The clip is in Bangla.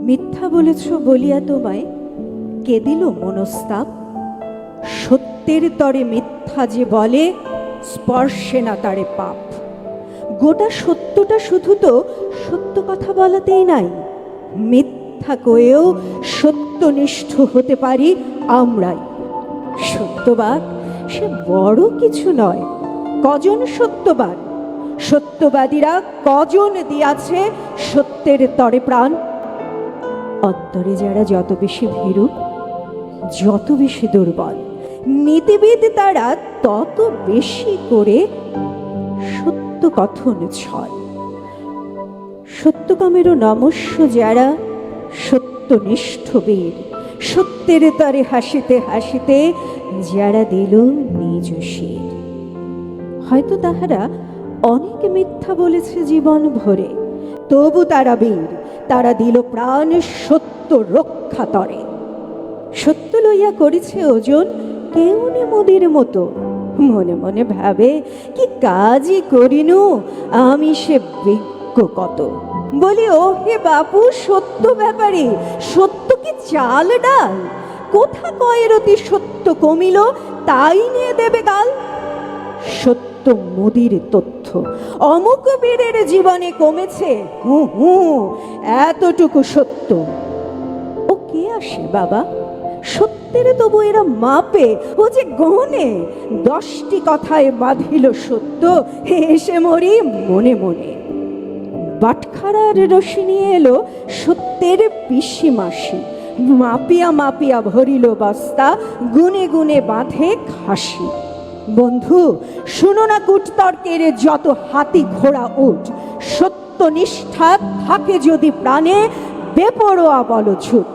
মিথ্যা বলেছ বলিয়া তোমায় কে দিল মনস্তাপ? সত্যের তরে মিথ্যা যে বলে, স্পর্শে না তারে পাপ। গোটা সত্যটা শুধু তো সত্য কথা বলাতেই নাই, মিথ্যা কয়েও সত্যনিষ্ঠ হতে পারি আমরাই। সত্যবাদ সে বড় কিছু নয়, কজন সত্যবাদ? সত্যবাদীরা কজন দিয়াছে সত্যের তরে প্রাণ? অন্তরে যারা যত বেশি ভীরু, যত বেশি দুর্বল, নীতিবিদ তারা তত বেশি করে সত্য কথন ছয়। সত্যকামেরও নমস্য যারা সত্যনিষ্ঠ বীর, সত্যের তরে হাসিতে হাসিতে যারা দিল নিজ শির। হয়তো তাহারা অনেক মিথ্যা বলেছে জীবন ভরে, তবু তারা বীর, তারা দিল প্রাণ সত্য রক্ষা তরে। সত্য লইয়া করেছে ওজন কেউ নে মোদের মতো, মনে মনে ভাবে কি কাজই করিনু আমি সে বিজ্ঞ কত। বলি ও হে বাপু, সত্য ব্যাপারে সত্য কি চাল ডাল? কোথা কয়ের অতি সত্য কমিল, তাই নিয়ে দেবে গাল। সত্য মোদির তথ্য অমুক বীরের জীবনে কমেছে, হু হু এতটুকু সত্য। ও কে আসে বাবা? সত্যের তবু এরা মাপে, ও যে গহনে 10টি কথায় বাঁধিল সত্য, এসে মরি মনে মনে। বাটখারার রশি নিয়ে এলো সত্যের পিসি মাসি, মাপিয়া মাপিয়া ভরিল বস্তা, গুনে গুনে বাঁধে খাসি। বন্ধু শুনো না কূটতর্কের যত হাতি ঘোড়া উঠ, সত্যনিষ্ঠা থাকে যদি প্রাণে, বেপরোয়া বলো ছুট।